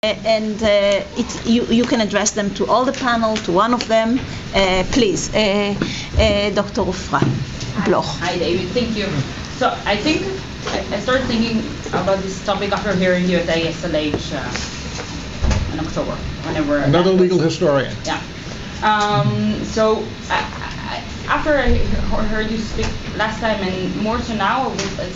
and you can address them to all the panel, to one of them. Please, Dr. Ofra Bloch. Hi, David. Thank you. So I think I started thinking about this topic after hearing you at the ASLH in October, whenever. Another legal historian. Yeah. So after I heard you speak last time and more so now, I was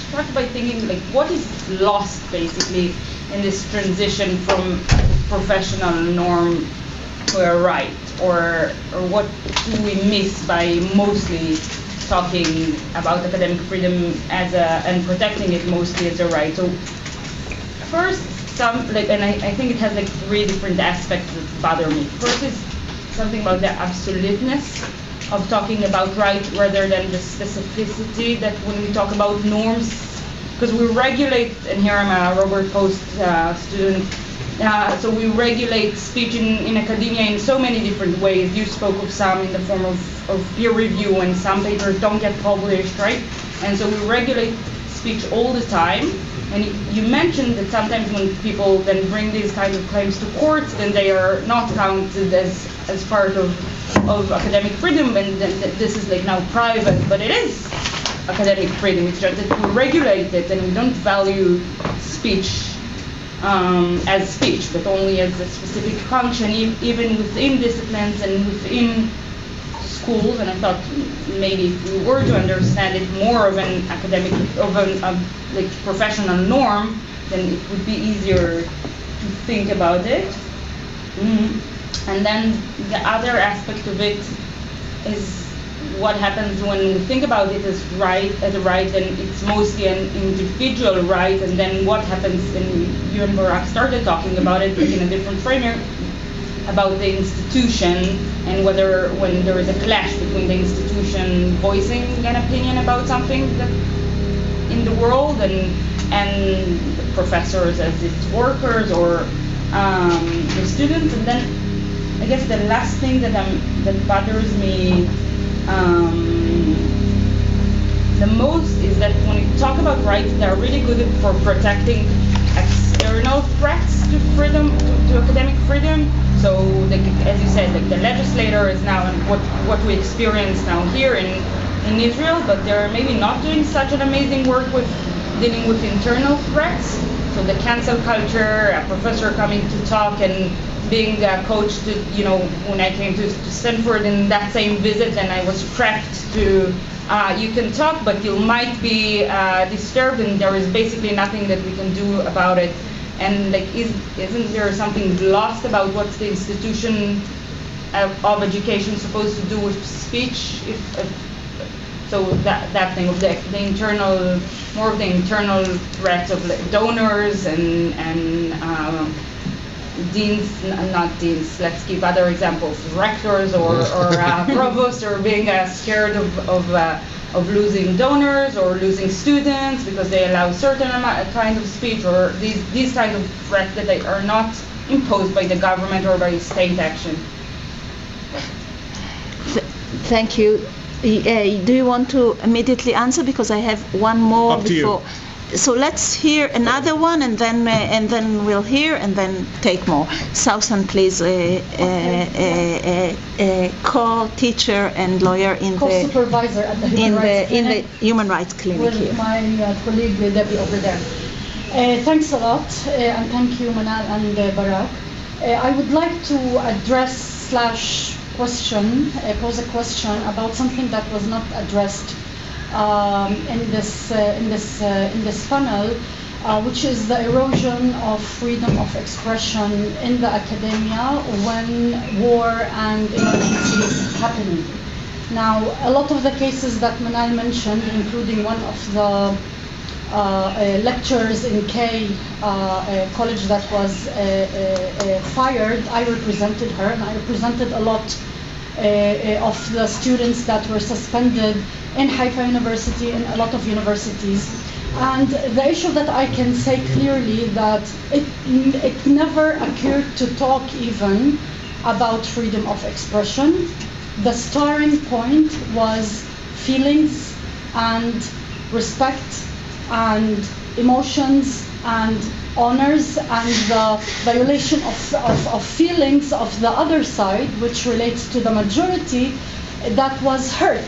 started by thinking, like, what is lost basically in this transition from professional norm to a right, or what do we miss by mostly talking about academic freedom as and protecting it mostly as a right? So first, I think it has like three different aspects that bother me. First is something about the absoluteness of talking about right rather than the specificity that when we talk about norms, because we regulate, and here I'm a Robert Post student, so we regulate speech in academia in so many different ways. You spoke of some in the form of peer review, and some papers don't get published, right? And so we regulate speech all the time. And you mentioned that sometimes when people then bring these kinds of claims to court, then they are not counted as part of academic freedom, and this is like now private, but it is academic freedom. It's just that we regulate it and we don't value speech as speech, but only as a specific function, even within disciplines and within schools. And I thought maybe if we were to understand it more of an academic, like professional norm, then it would be easier to think about it. And then the other aspect of it is what happens when we think about it as a right, and it's mostly an individual right, and then what happens, and you and Barak started talking about it in a different framework, about the institution, and whether when there is a clash between the institution voicing an opinion about something that in the world and professors as its workers or the students. And then I guess the last thing that bothers me the most is that when we talk about rights, they're really good for protecting external threats to freedom, to academic freedom. So, like, as you said, like the legislator is now, and what we experience now here in Israel, but they're maybe not doing such an amazing work with dealing with internal threats. So the cancel culture, a professor coming to talk and being coached, when I came to Stanford in that same visit, and I was prepped to, you can talk, but you might be disturbed, and there is basically nothing that we can do about it. And like, isn't there something lost about what's the institution of education supposed to do with speech? So that thing of the internal, more of the internal threats of like donors and deans, not deans, let's give other examples, rectors or provosts, or being scared of losing donors or losing students because they allow certain kind of speech, or these kinds of threats that they are not imposed by the government or by state action. Thank you. Do you want to immediately answer, because I have one more Up to before? You. So let's hear another one, and then we'll hear, and then take more. Sausan, please, co-teacher and lawyer in co-supervisor at the Human Rights Clinic with here. My colleague Debbie over there. Thanks a lot, and thank you, Manal and Barak. I would like to address pose a question about something that was not addressed in this panel, which is the erosion of freedom of expression in the academia when war and emergency is happening. Now, a lot of the cases that Manal mentioned, including one of the lecturers in college that was fired, I represented her, and I represented a lot of the students that were suspended in Haifa University and a lot of universities. And the issue that I can say clearly that it never occurred to talk even about freedom of expression. The starting point was feelings and respect and emotions and honors, and the violation of feelings of the other side, which relates to the majority, that was hurt.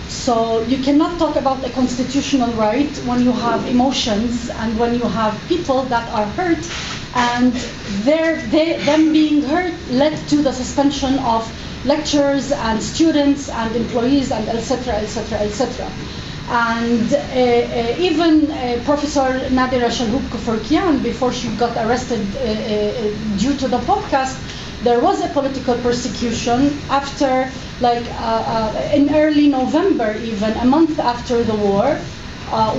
So you cannot talk about a constitutional right when you have emotions and when you have people that are hurt, and them being hurt led to the suspension of lecturers and students and employees and etc., etc., etc. And even Professor Nadira Shalhoub-Kevorkian, before she got arrested due to the podcast, there was a political persecution after, like in early November, even a month after the war,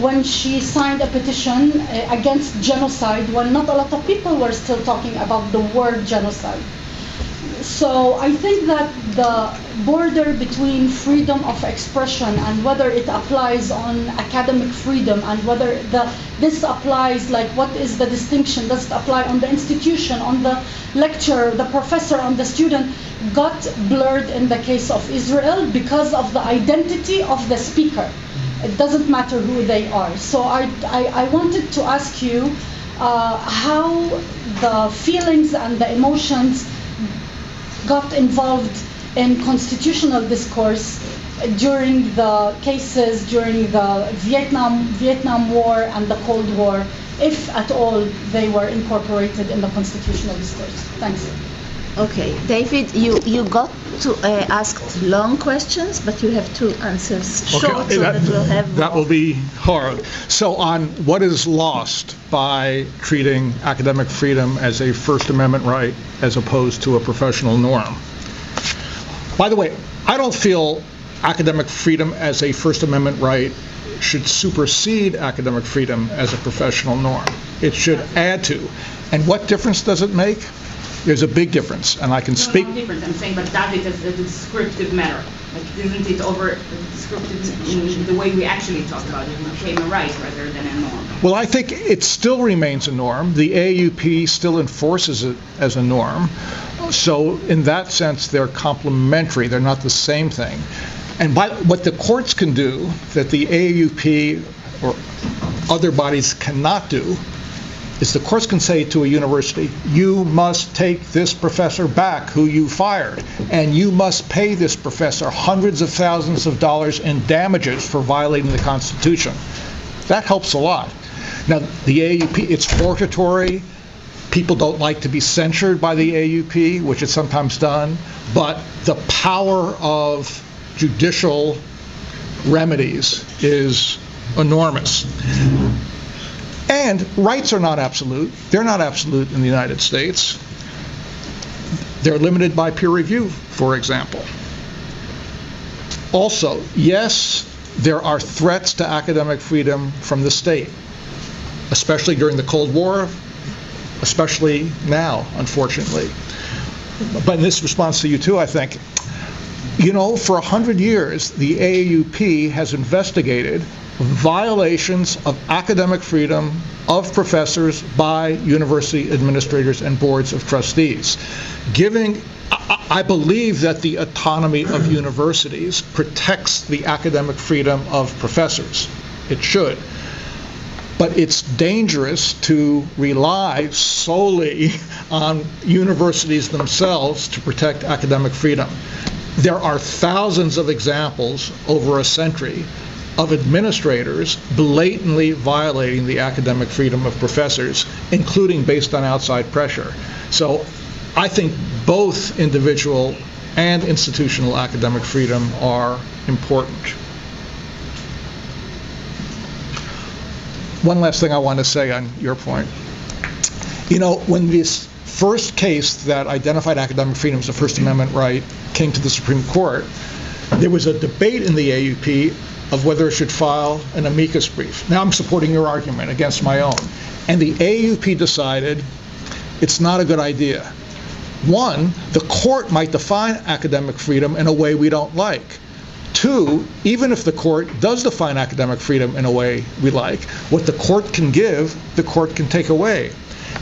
when she signed a petition against genocide, when not a lot of people were still talking about the word genocide. So I think that the border between freedom of expression and whether it applies on academic freedom and whether this applies, like what is the distinction, does it apply on the institution, on the lecturer, the professor, on the student, got blurred in the case of Israel because of the identity of the speaker. It doesn't matter who they are. So I wanted to ask you how the feelings and the emotions got involved in constitutional discourse during the cases during the Vietnam War and the Cold War, if at all they were incorporated in the constitutional discourse. Thanks. Okay, David, you got to ask long questions, but you have to answer short, so that we'll have that will be hard. So on what is lost by treating academic freedom as a First Amendment right as opposed to a professional norm. By the way, I don't feel academic freedom as a First Amendment right should supersede academic freedom as a professional norm. It should add to. And what difference does it make? There's a big difference, and I can speak. No difference. I'm saying, but does it as a descriptive matter? Like, isn't it over descriptive in the way we actually talk about it? It became a right rather than a norm. Well, I think it still remains a norm. The AAUP still enforces it as a norm. So in that sense, they're complementary. They're not the same thing. And by what the courts can do that the AAUP or other bodies cannot do is the courts can say to a university, you must take this professor back who you fired, and you must pay this professor hundreds of thousands of dollars in damages for violating the Constitution. That helps a lot. Now, the AAUP, it's hortatory. People don't like to be censured by the AAUP, which is sometimes done, but the power of judicial remedies is enormous. And rights are not absolute. They're not absolute in the United States. They're limited by peer review, for example. Also, yes, there are threats to academic freedom from the state, especially during the Cold War, especially now, unfortunately. But in this response to you too, I think, you know, for 100 years, the AAUP has investigated violations of academic freedom of professors by university administrators and boards of trustees. I believe that the autonomy of universities protects the academic freedom of professors. It should. But it's dangerous to rely solely on universities themselves to protect academic freedom. There are thousands of examples over a century of administrators blatantly violating the academic freedom of professors, including based on outside pressure. So I think both individual and institutional academic freedom are important. One last thing I want to say on your point. You know, when this first case that identified academic freedom as a First Amendment right came to the Supreme Court, there was a debate in the AAUP of whether it should file an amicus brief. Now I'm supporting your argument against my own. And the AAUP decided it's not a good idea. One, the court might define academic freedom in a way we don't like. Two, even if the court does define academic freedom in a way we like, what the court can give, the court can take away.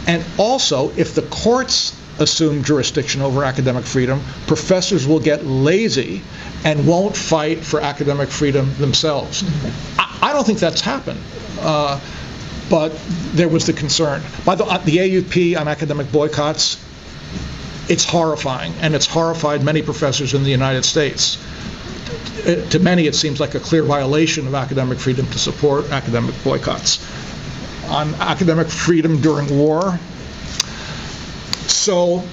And also, if the courts assume jurisdiction over academic freedom, professors will get lazy and won't fight for academic freedom themselves. I don't think that's happened. but there was the concern. By the AUP on academic boycotts, it's horrifying, and it's horrified many professors in the United States. To many, it seems like a clear violation of academic freedom to support academic boycotts. On academic freedom during war, so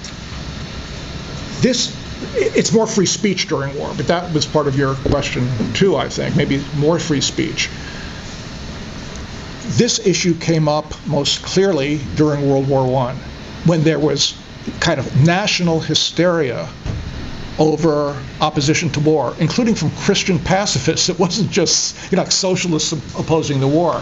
it's more free speech during war, but that was part of your question too, I think, maybe more free speech. This issue came up most clearly during World War I, when there was kind of national hysteria over opposition to war, including from Christian pacifists. It wasn't just, like socialists opposing the war.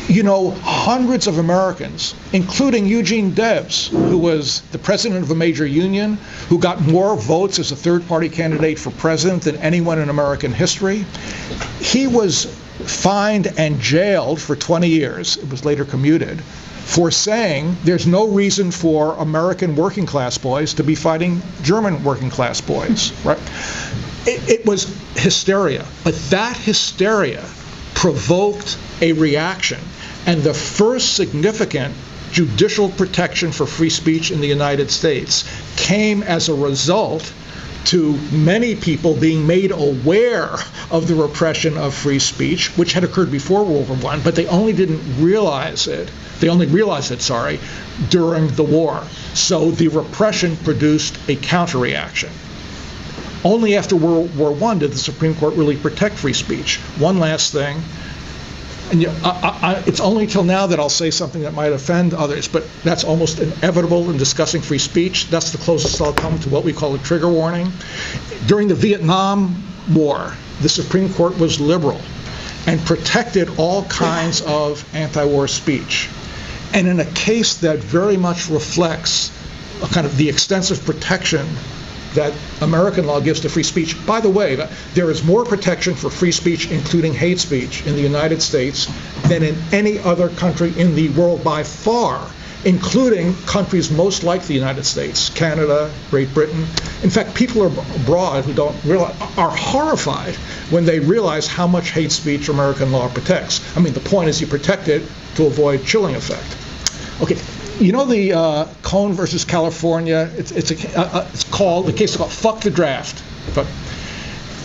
Hundreds of Americans, including Eugene Debs, who was the president of a major union, who got more votes as a third-party candidate for president than anyone in American history. He was fined and jailed for 20 years, it was later commuted, for saying there's no reason for American working class boys to be fighting German working class boys, right? It was hysteria, but that hysteria provoked a reaction. And the first significant judicial protection for free speech in the United States came as a result to many people being made aware of the repression of free speech, which had occurred before World War I, but they only didn't realize it. They only realized it, during the war. So the repression produced a counter-reaction. Only after World War I did the Supreme Court really protect free speech. One last thing. And it's only till now that I'll say something that might offend others, but that's almost inevitable in discussing free speech. That's the closest I'll come to what we call a trigger warning. During the Vietnam War, the Supreme Court was liberal and protected all kinds of anti-war speech. And in a case that very much reflects a kind of the extensive protection that American law gives to free speech. By the way, there is more protection for free speech, including hate speech, in the United States than in any other country in the world by far, including countries most like the United States, Canada, Great Britain. In fact, people abroad who don't realize are horrified when they realize how much hate speech American law protects. I mean, the point is you protect it to avoid chilling effect. Okay. The Cohn versus California, it's called, the case is called Fuck the Draft. But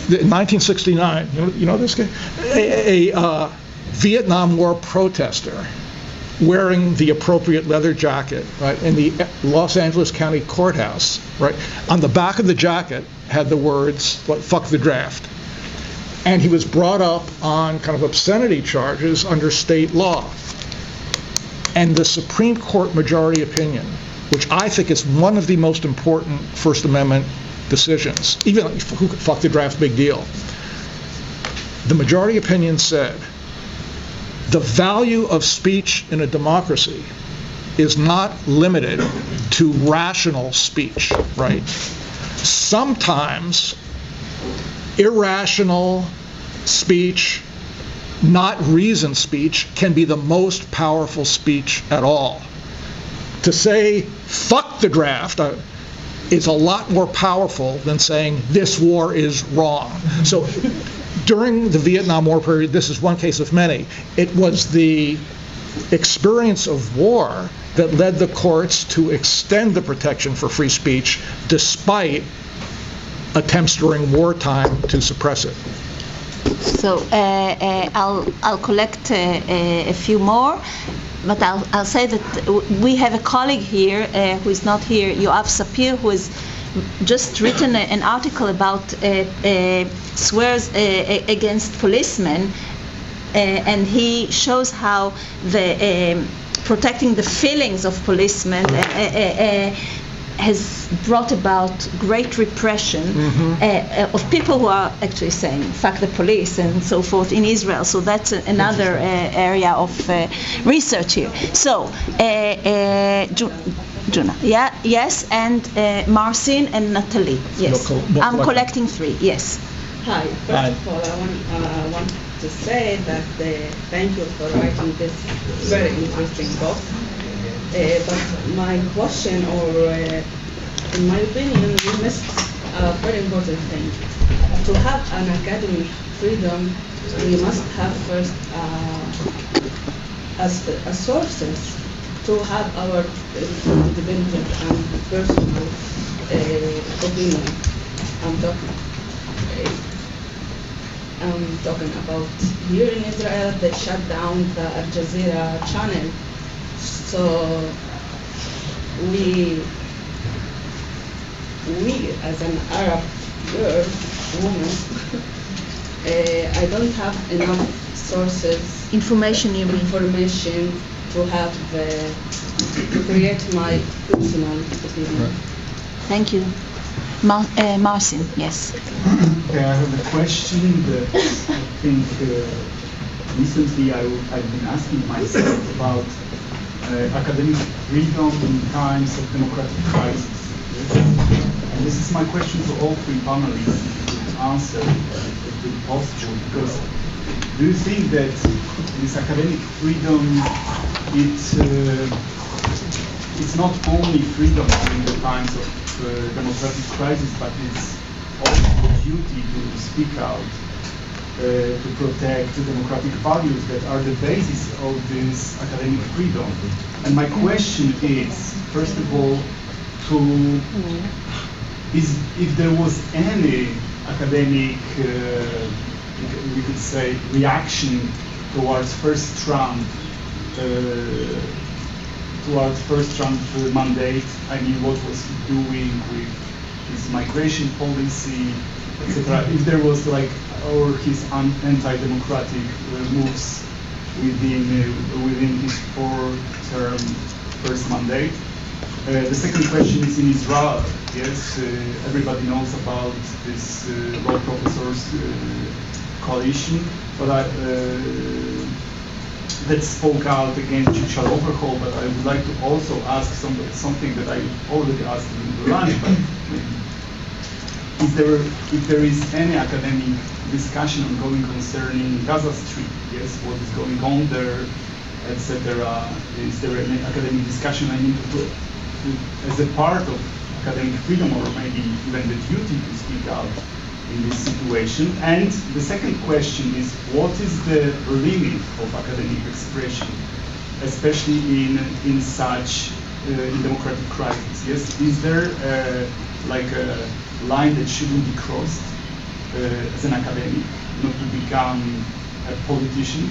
in 1969, you know this guy? A Vietnam War protester wearing the appropriate leather jacket, right, in the Los Angeles County Courthouse, right? On the back of the jacket had the words, fuck the draft. And he was brought up on kind of obscenity charges under state law. And the Supreme Court majority opinion, which I think is one of the most important First Amendment decisions, even who could fuck the draft, big deal. The majority opinion said, the value of speech in a democracy is not limited to rational speech, right? Sometimes irrational speech, not reasoned speech, can be the most powerful speech at all. To say, fuck the draft, is a lot more powerful than saying, this war is wrong. So during the Vietnam War period, this is one case of many, it was the experience of war that led the courts to extend the protection for free speech despite attempts during wartime to suppress it. So I'll collect a few more, but I'll say that we have a colleague here who is not here, Yoav Sapir, who has just written an article about swears against policemen, and he shows how the protecting the feelings of policemen has brought about great repression of people who are actually saying fuck the police and so forth in Israel. So that's another area of research here. So Juna, yeah, yes, and Marcin and Natalie, yes. I'm collecting three, yes. Hi, first of all, I want to say that thank you for writing this very interesting book. But my question, or in my opinion, you missed a very important thing. To have an academic freedom, we must have first as sources to have our independent and personal opinion. I'm talking about here in Israel, they shut down the Al Jazeera channel. So we as an Arab girl, woman, I don't have enough sources. Information, you mean? Information to have to create my personal opinion. Thank you. Marcin, yes. Okay, I have a question that I think recently I've been asking myself about academic freedom in times of democratic crisis. Yes? And this is my question to all three panelists to answer if possible, because do you think that this academic freedom, it's not only freedom during the times of democratic crisis, but it's also a duty to speak out, to protect the democratic values that are the basis of this academic freedom. And my question is, first of all, if there was any academic, we could say, reaction towards first Trump mandate. I mean, what was he doing with his migration policy, etc. If there was or his anti-democratic moves within his four-term first mandate. The second question is in Israel. Yes, everybody knows about this law professors coalition, but that spoke out against judicial overhaul. But I would like to also ask something that I already asked in the lunch. But if there is any academic discussion ongoing concerning Gaza Strip, yes, what is going on there, etc. Is there any academic discussion? I mean, as a part of academic freedom, or maybe even the duty to speak out in this situation. And the second question is, what is the limit of academic expression, especially in such in democratic crisis? Yes, is there a line that shouldn't be crossed as an academic, not to become a politician,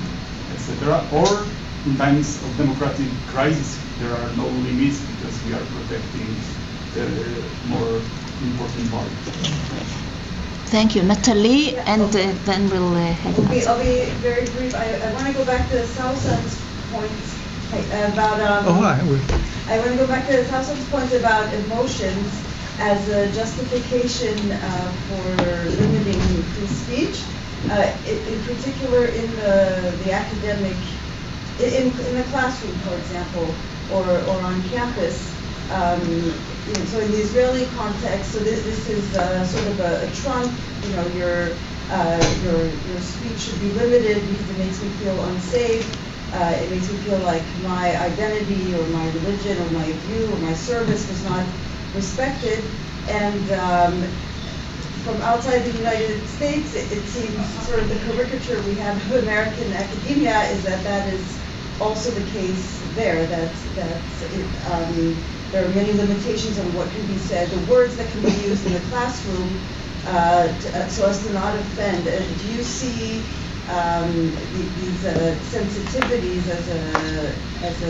etc. Or in times of democratic crisis, there are no limits because we are protecting the more important values. Thank you, Natalie, and then we'll have. I'll be very brief. I want to go back to Salsa's point about. I want to go back to Salsa's point about emotions as a justification for limiting free speech, in particular in the academic, in the classroom, for example, or on campus. So in the Israeli context, so this is sort of a trump. Your speech should be limited because it makes me feel unsafe. It makes me feel like my identity or my religion or my view or my service was not respected. And from outside the United States, it seems sort of the caricature we have of American academia is that is also the case there. There are many limitations on what can be said, the words that can be used in the classroom, so as to not offend. Do you see these sensitivities as a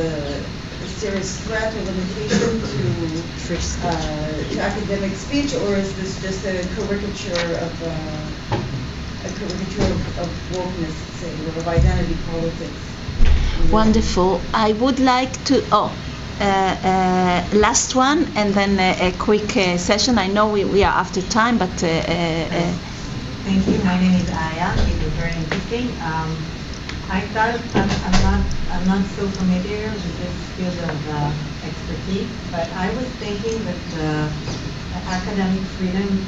serious threat or limitation to academic speech, or is this just a caricature of wokeness, say, or of identity politics? Wonderful. I would like to. Last one, and then a quick session. I know we are after time, but thank you. My name is Aya. It was very interesting. I'm not so familiar with this field of expertise, but I was thinking that academic freedom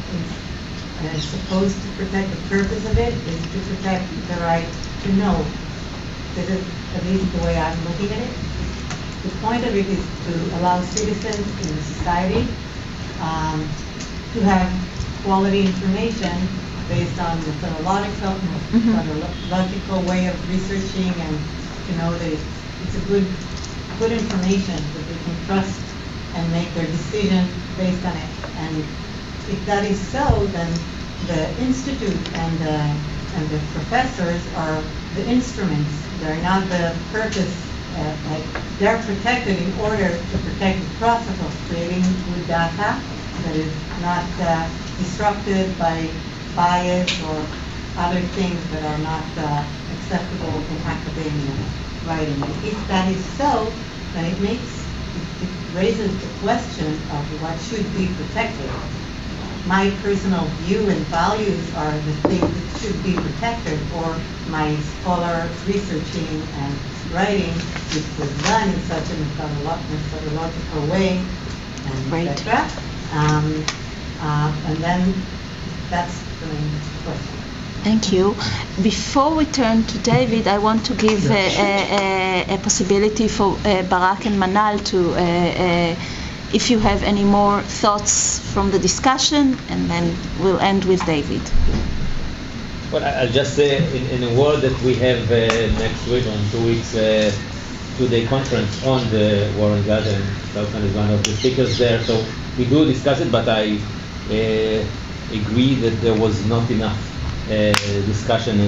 is supposed to protect. The purpose of it is to protect the right to know. This is at least the way I'm looking at it. The point of it is to allow citizens in society to have quality information based on the methodological way of researching, and to know that it's it's a good information that they can trust and make their decision based on it. And if that is so, then the institute and the professors are the instruments. They're not the purpose. Like they're protected in order to protect the process of creating good data that is not disrupted by bias or other things that are not acceptable in academia writing. If that is so, then it raises the question of what should be protected. My personal view and values are the things that should be protected, or my scholar researching and writing, which was done in such a methodological way, and etc. And then that's the main question. Thank you. Before we turn to David, I want to give a possibility for Barak and Manal to, if you have any more thoughts from the discussion, and then we'll end with David. Well, I'll just say in a word that we have next week, on 2 weeks, two-day conference on the war in Gaza, and Stefan is one of the speakers there. So we do discuss it, but I agree that there was not enough discussion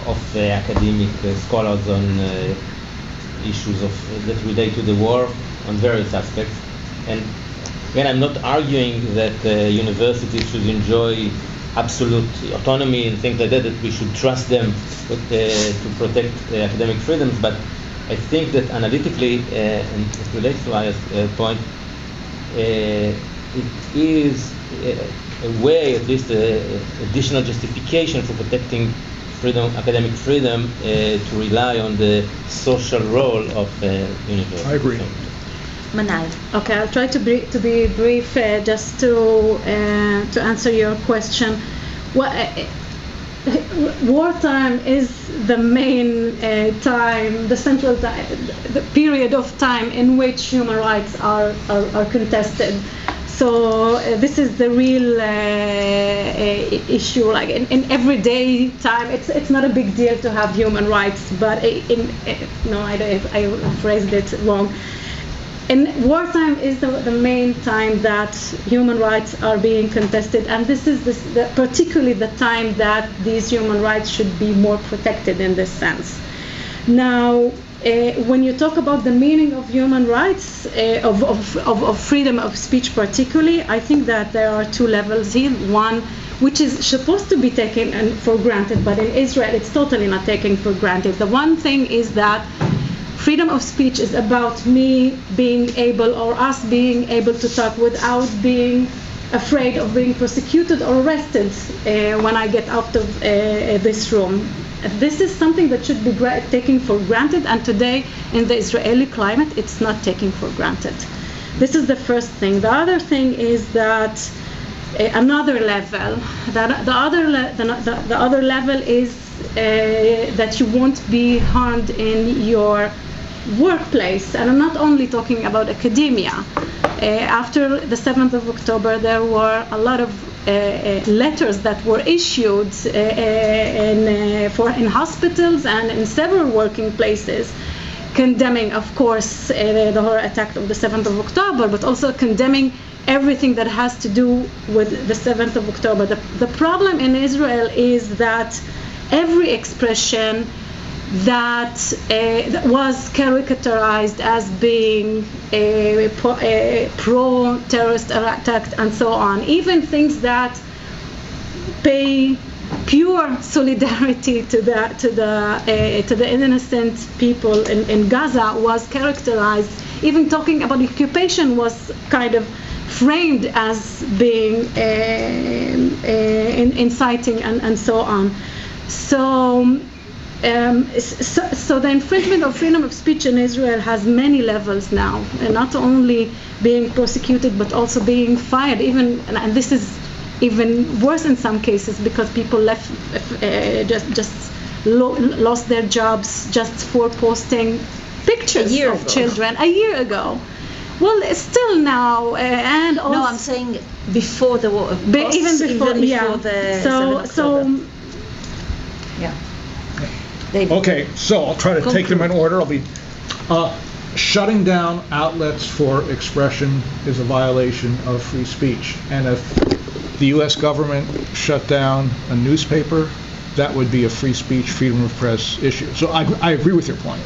of academic scholars on issues that relate to the war on various aspects. And again, I'm not arguing that universities should enjoy absolute autonomy and things like that, that we should trust them to protect academic freedoms, but I think that analytically, and it relates to Aya's point, it is a way, at least additional justification for protecting freedom, academic freedom, to rely on the social role of universities. I agree. Manal. Okay, I'll try to be brief, just to answer your question. Wartime is the main time, the central time, the period of time in which human rights are contested. So this is the real issue. Like in everyday time, it's not a big deal to have human rights, but I phrased it wrong. In wartime is the main time that human rights are being contested, and this is particularly the time that these human rights should be more protected in this sense. Now, when you talk about the meaning of human rights, of freedom of speech particularly, I think that there are two levels here. One, which is supposed to be taken for granted, but in Israel it's totally not taken for granted. The one thing is that freedom of speech is about me being able, or us being able, to talk without being afraid of being prosecuted or arrested when I get out of this room. This is something that should be taken for granted, and today in the Israeli climate it's not taken for granted. This is the first thing. The other thing is that another level, the other level is that you won't be harmed in your workplace, and I'm not only talking about academia. After the 7th of October, there were a lot of letters that were issued in hospitals and in several working places, condemning, of course, the horror attack of the 7th of October, but also condemning everything that has to do with the 7th of October. The problem in Israel is that every expression that was caricaturized as being a pro-terrorist attack and so on, even things that pay pure solidarity to the innocent people in Gaza, was characterized. Even talking about occupation was kind of framed as being inciting and so on. So the infringement of freedom of speech in Israel has many levels now, and not only being prosecuted but also being fired. And this is even worse in some cases, because people lost their jobs just for posting pictures of children a year ago. Well, still now, and also no, I'm saying before the war, even before the. Yeah. Okay, so I'll try to take them in order. I'll be shutting down outlets for expression is a violation of free speech. And if the U.S. government shut down a newspaper, that would be a free speech, freedom of press issue. So I agree with your point.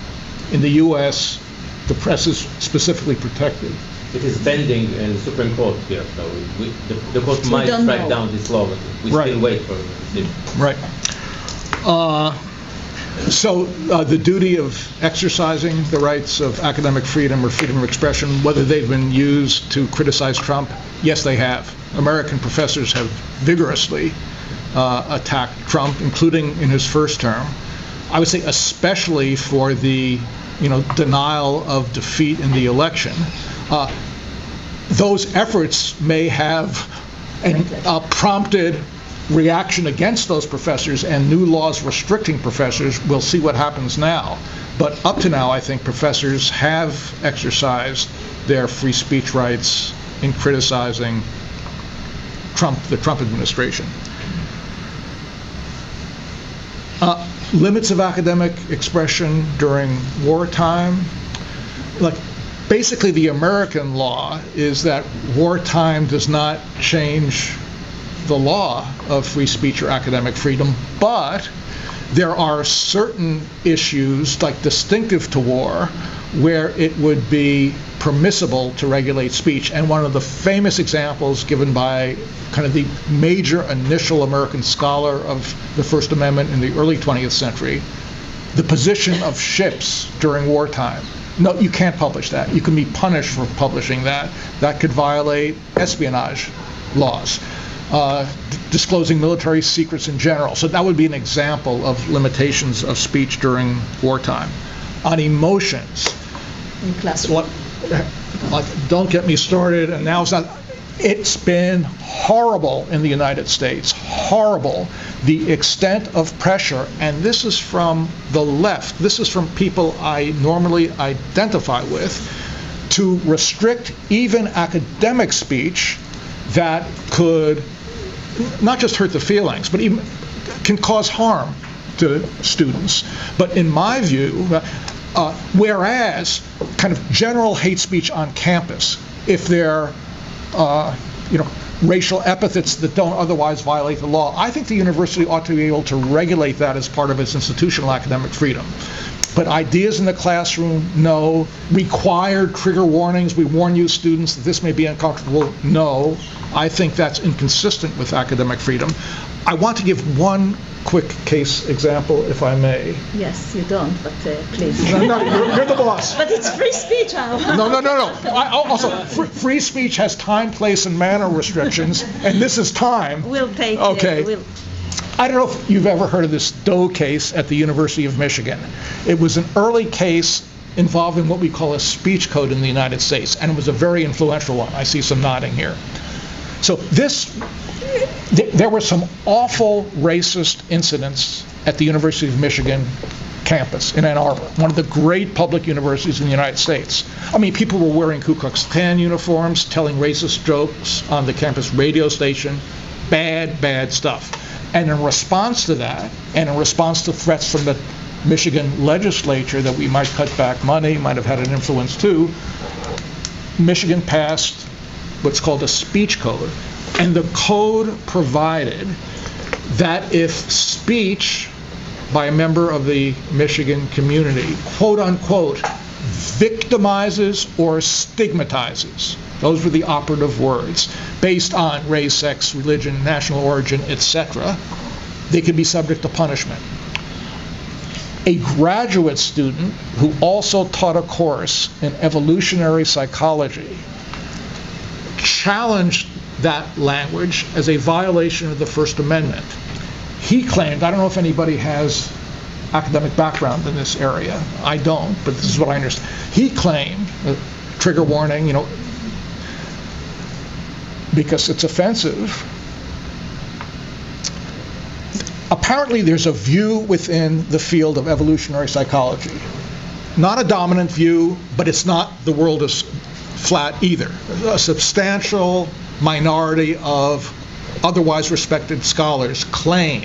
In the U.S., the press is specifically protected. It is pending in the Supreme Court here, so the court might strike down this law, but we still wait for the decision. Right. So the duty of exercising the rights of academic freedom or freedom of expression, whether they've been used to criticize Trump, yes, they have. American professors have vigorously attacked Trump, including in his first term. I would say especially for the denial of defeat in the election. Those efforts may have prompted reaction against those professors and new laws restricting professors. We'll see what happens now. But up to now, I think professors have exercised their free speech rights in criticizing the Trump administration. Limits of academic expression during wartime. Basically, the American law is that wartime does not change the law of free speech or academic freedom, but there are certain issues, like distinctive to war, where it would be permissible to regulate speech. And one of the famous examples given by kind of the major initial American scholar of the First Amendment in the early 20th century, the position of ships during wartime. No, you can't publish that. You can be punished for publishing that. That could violate espionage laws, disclosing military secrets in general. So that would be an example of limitations of speech during wartime. On emotions, in classroom. Don't get me started, and now it's been horrible in the United States, horrible, the extent of pressure, and this is from the left, this is from people I normally identify with, to restrict even academic speech that could not just hurt the feelings, but even can cause harm to students. But in my view, whereas kind of general hate speech on campus, if they're racial epithets that don't otherwise violate the law, I think the university ought to be able to regulate that as part of its institutional academic freedom. But ideas in the classroom, no. Required trigger warnings, we warn you students that this may be uncomfortable, no. I think that's inconsistent with academic freedom. I want to give one quick case example, if I may. Yes, you don't, but please. No, you're the boss. But it's free speech, Al. No. Free speech has time, place, and manner restrictions, and this is time. We'll take okay. I don't know if you've ever heard of this Doe case at the University of Michigan. It was an early case involving what we call a speech code in the United States, and it was a very influential one. I see some nodding here. So there were some awful racist incidents at the University of Michigan campus in Ann Arbor, one of the great public universities in the United States. I mean, people were wearing Ku Klux Klan uniforms, telling racist jokes on the campus radio station, bad stuff. And in response to that, and in response to threats from the Michigan legislature that we might cut back money, might have had an influence too, Michigan passed what's called a speech code. And the code provided that if speech by a member of the Michigan community, quote unquote, victimizes or stigmatizes, those were the operative words, based on race, sex, religion, national origin, etc., they could be subject to punishment. A graduate student who also taught a course in evolutionary psychology challenged that language as a violation of the First Amendment. He claimed, I don't know if anybody has academic background in this area, I don't, but this is what I understand. He claimed, trigger warning, because it's offensive. Apparently there's a view within the field of evolutionary psychology. Not a dominant view, but it's not the world is flat either. A substantial minority of otherwise respected scholars claim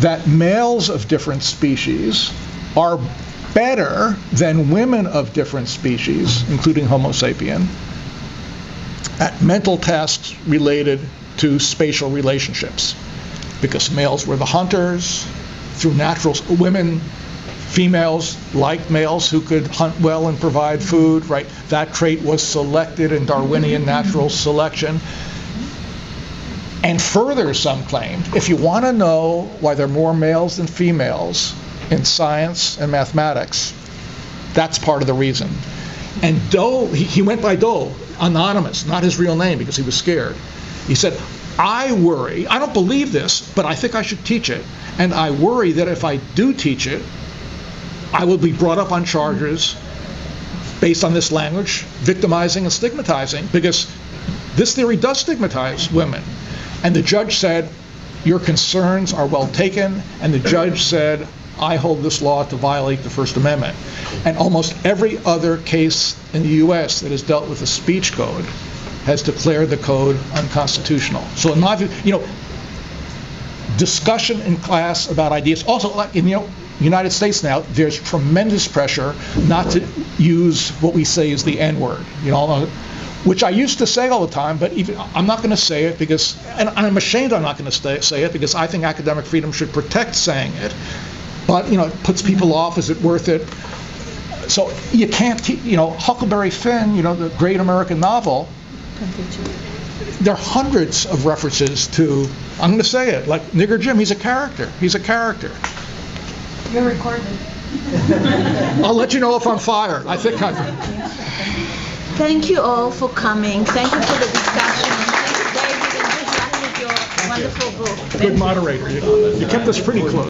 that males of different species are better than women of different species, including Homo sapien, at mental tasks related to spatial relationships. Because males were the hunters, through natural, females liked males who could hunt well and provide food, right? That trait was selected in Darwinian natural selection. And further, some claimed, if you want to know why there are more males than females in science and mathematics, that's part of the reason. And Doe, he went by Doe, anonymous, not his real name because he was scared. He said, I worry, I don't believe this, but I think I should teach it. And I worry that if I do teach it, I will be brought up on charges based on this language, victimizing and stigmatizing, because this theory does stigmatize women. And the judge said, your concerns are well taken, and the judge said, I hold this law to violate the First Amendment. And almost every other case in the U.S. that has dealt with the speech code has declared the code unconstitutional. So in my view, discussion in class about ideas, also in the United States now, there's tremendous pressure not to use what we say is the N-word, which I used to say all the time, but I'm not going to say it because, and I'm ashamed I'm not going to say it because I think academic freedom should protect saying it. But it puts people off. Is it worth it? So you can't, Huckleberry Finn, the great American novel. There are hundreds of references to, I'm going to say it, like Nigger Jim. He's a character. He's a character. You're recorded. I'll let you know if I'm fired. I think I've. Thank you all for coming. Thank you for the discussion. Thank you, David, and good luck with your wonderful book. Good moderator. You kept us pretty close.